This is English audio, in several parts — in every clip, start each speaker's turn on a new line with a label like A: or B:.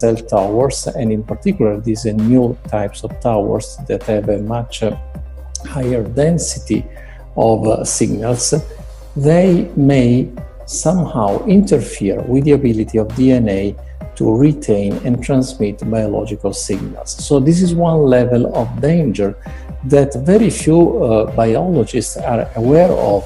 A: cell towers, and in particular these new types of towers that have a much higher density of signals, they may somehow interfere with the ability of DNA to retain and transmit biological signals. So this is one level of danger that very few biologists are aware of.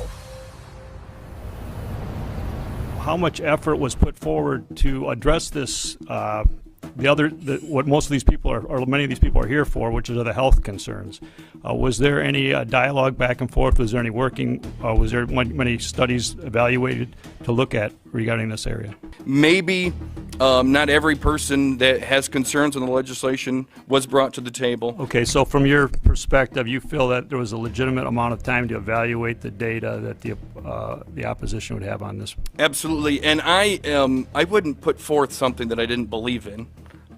B: How much effort was put forward to address this, what most of these people are, or many of these people are here for, which are the health concerns? Was there any dialogue back and forth? Was there any working, was there many studies evaluated to look at regarding this area?
C: Maybe not every person that has concerns on the legislation was brought to the table.
B: Okay, so from your perspective, you feel that there was a legitimate amount of time to evaluate the data that the opposition would have on this?
C: Absolutely, and I wouldn't put forth something that I didn't believe in.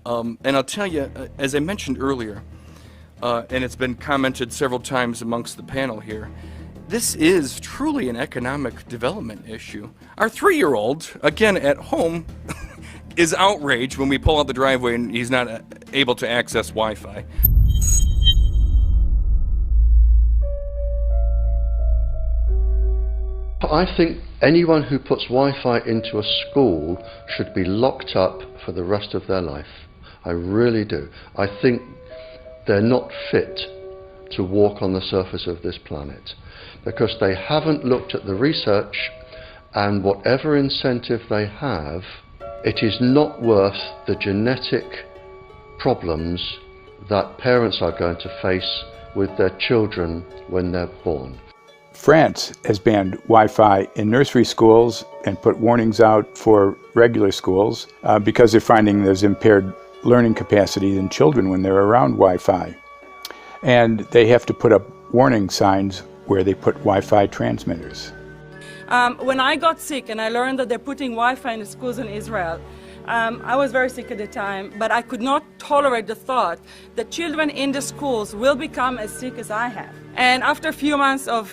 C: And I'll tell you, as I mentioned earlier, and it's been commented several times amongst the panel here, this is truly an economic development issue. Our 3-year-old, again at home, is outraged when we pull out the driveway and he's not able to access Wi-Fi.
D: I think anyone who puts Wi-Fi into a school should be locked up for the rest of their life. I really do. I think they're not fit to walk on the surface of this planet because they haven't looked at the research, and whatever incentive they have, it is not worth the genetic problems that parents are going to face with their children when they're born.
E: France has banned Wi-Fi in nursery schools and put warnings out for regular schools because they're finding there's impaired learning capacity in children when they're around Wi-Fi. And they have to put up warning signs where they put Wi-Fi transmitters.
F: When I got sick and I learned that they're putting Wi-Fi in the schools in Israel, I was very sick at the time, but I could not tolerate the thought that children in the schools will become as sick as I have. And after a few months of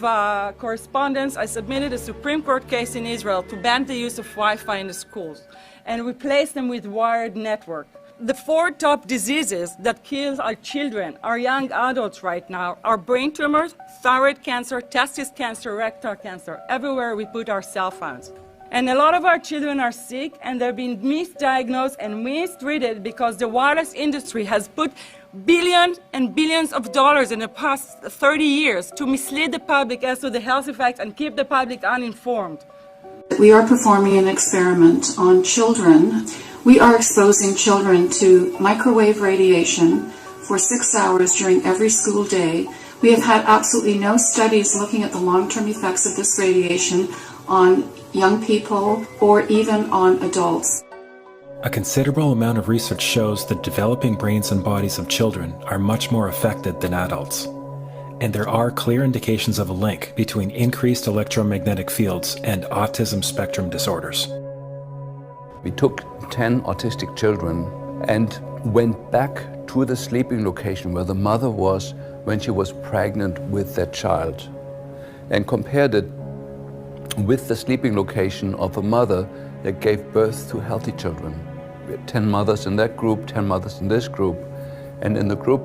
F: correspondence, I submitted a Supreme Court case in Israel to ban the use of Wi-Fi in the schools and replace them with wired network. The 4 top diseases that kill our children, our young adults right now, are brain tumors, thyroid cancer, testis cancer, rectal cancer, everywhere we put our cell phones. And a lot of our children are sick and they're being misdiagnosed and mistreated because the wireless industry has put billions and billions of dollars in the past 30 years to mislead the public as to the health effects and keep the public uninformed.
G: We are performing an experiment on children. We are exposing children to microwave radiation for 6 hours during every school day. We have had absolutely no studies looking at the long-term effects of this radiation on young people or even on adults.
H: A considerable amount of research shows that developing brains and bodies of children are much more affected than adults. And there are clear indications of a link between increased electromagnetic fields and autism spectrum disorders.
I: We took 10 autistic children and went back to the sleeping location where the mother was when she was pregnant with that child and compared it with the sleeping location of a mother that gave birth to healthy children. We had 10 mothers in that group, 10 mothers in this group, and in the group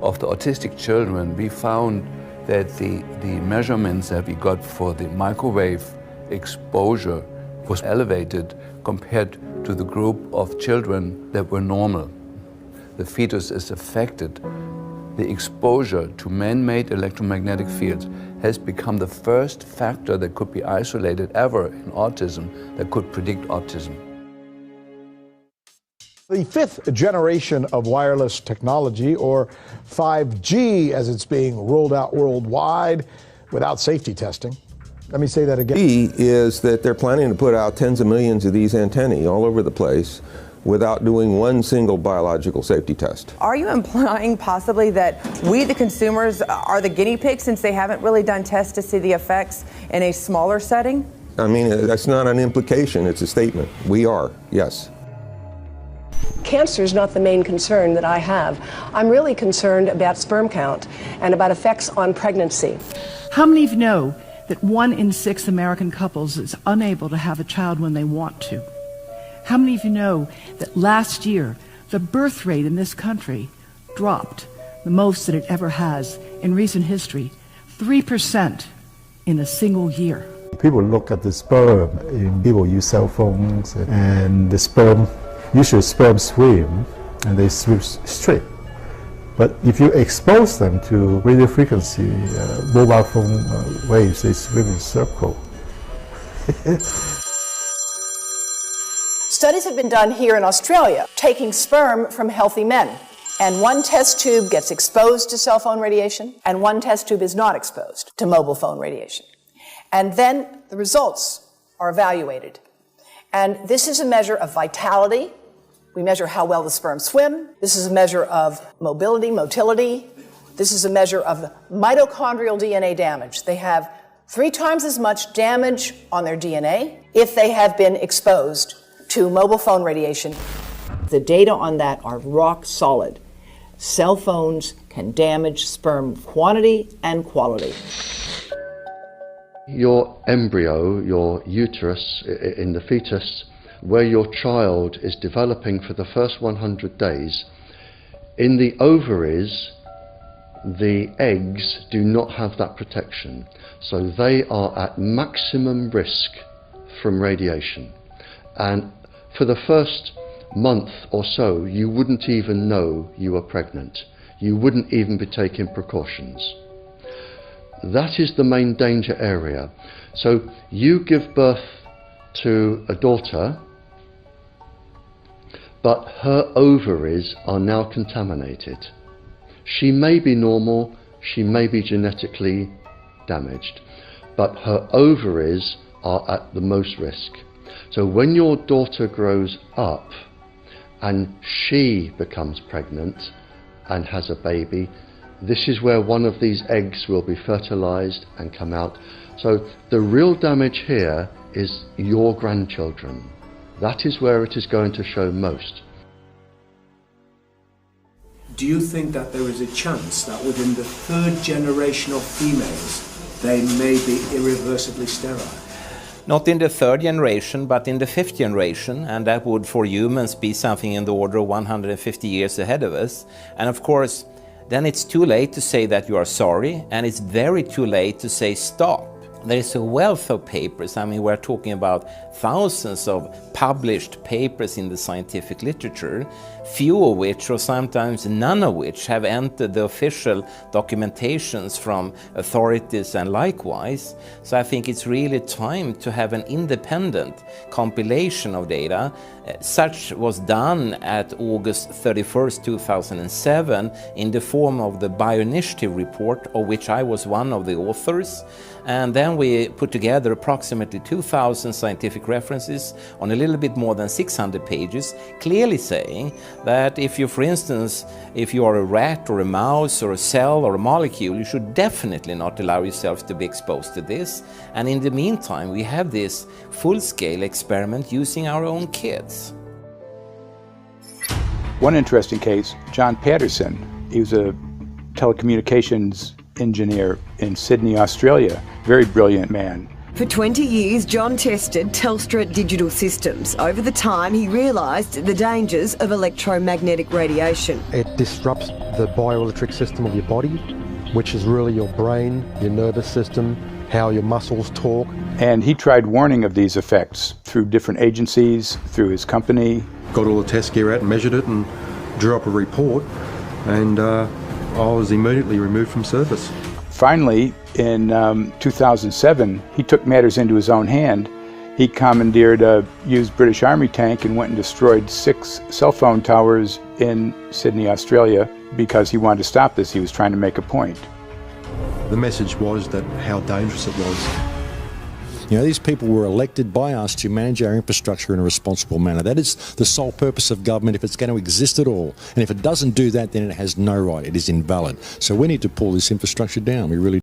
I: of the autistic children we found that the measurements that we got for the microwave exposure was elevated compared to the group of children that were normal. The fetus is affected. The exposure to man-made electromagnetic fields has become the first factor that could be isolated ever in autism that could predict autism.
J: The 5th generation of wireless technology, or 5G as it's being rolled out worldwide without safety testing. Let me say that again.
K: Is that they're planning to put out tens of millions of these antennae all over the place without doing one single biological safety test.
L: Are you implying possibly that we, the consumers, are the guinea pigs since they haven't really done tests to see the effects in a smaller setting?
K: I mean, that's not an implication, it's a statement. We are, yes.
M: Cancer is not the main concern that I have. I'm really concerned about sperm count and about effects on pregnancy.
N: How many of you know that 1 in 6 American couples is unable to have a child when they want to? How many of you know that last year the birth rate in this country dropped the most that it ever has in recent history, 3% in a single year.
O: People look at the sperm, and people use cell phones, and the sperm, usually sperm swim, and they swim straight. But if you expose them to radio frequency, mobile phone waves, they swim in a circle.
P: Studies have been done here in Australia, taking sperm from healthy men. And one test tube gets exposed to cell phone radiation, and one test tube is not exposed to mobile phone radiation. And then the results are evaluated. And this is a measure of vitality. We measure how well the sperm swim. This is a measure of motility. This is a measure of mitochondrial DNA damage. They have 3 times as much damage on their DNA if they have been exposed to mobile phone radiation. The data on that are rock solid. Cell phones can damage sperm quantity and quality.
D: Your embryo, your uterus in the fetus, where your child is developing for the first 100 days, in the ovaries, the eggs do not have that protection. So they are at maximum risk from radiation. And for the first month or so, you wouldn't even know you were pregnant. You wouldn't even be taking precautions. That is the main danger area. So you give birth to a daughter, but her ovaries are now contaminated. She may be normal, she may be genetically damaged, but her ovaries are at the most risk. So when your daughter grows up and she becomes pregnant and has a baby, this is where one of these eggs will be fertilized and come out. So the real damage here is your grandchildren. That is where it is going to show most.
Q: Do you think that there is a chance that within the 3rd generation of females, they may be irreversibly sterile?
R: Not in the 3rd generation, but in the 5th generation, and that would for humans be something in the order of 150 years ahead of us. And of course, then it's too late to say that you are sorry, and it's very too late to say stop. There is a wealth of papers. I mean, we're talking about thousands of published papers in the scientific literature, few of which, or sometimes none of which, have entered the official documentations from authorities and likewise. So I think it's really time to have an independent compilation of data. Such was done at August 31st, 2007 in the form of the Bioinitiative report, of which I was one of the authors. And then we put together approximately 2,000 scientific references on a little bit more than 600 pages, clearly saying that if you, for instance, if you are a rat or a mouse or a cell or a molecule, you should definitely not allow yourself to be exposed to this. And in the meantime, we have this full-scale experiment using our own kids.
E: One interesting case, John Patterson. He was a telecommunications engineer in Sydney, Australia. Very brilliant man.
S: For 20 years, John tested Telstra digital systems. Over the time, he realised the dangers of electromagnetic radiation.
T: It disrupts the bioelectric system of your body, which is really your brain, your nervous system, how your muscles talk.
E: And he tried warning of these effects through different agencies, through his company.
U: Got all the test gear out and measured it and drew up a report, and I was immediately removed from service.
E: Finally, in 2007, he took matters into his own hand. He commandeered a used British Army tank and went and destroyed 6 cell phone towers in Sydney, Australia, because he wanted to stop this. He was trying to make a point.
U: The message was that how dangerous it was.
V: You know, these people were elected by us to manage our infrastructure in a responsible manner. That is the sole purpose of government if it's going to exist at all. And if it doesn't do that, then it has no right. It is invalid. So we need to pull this infrastructure down. We really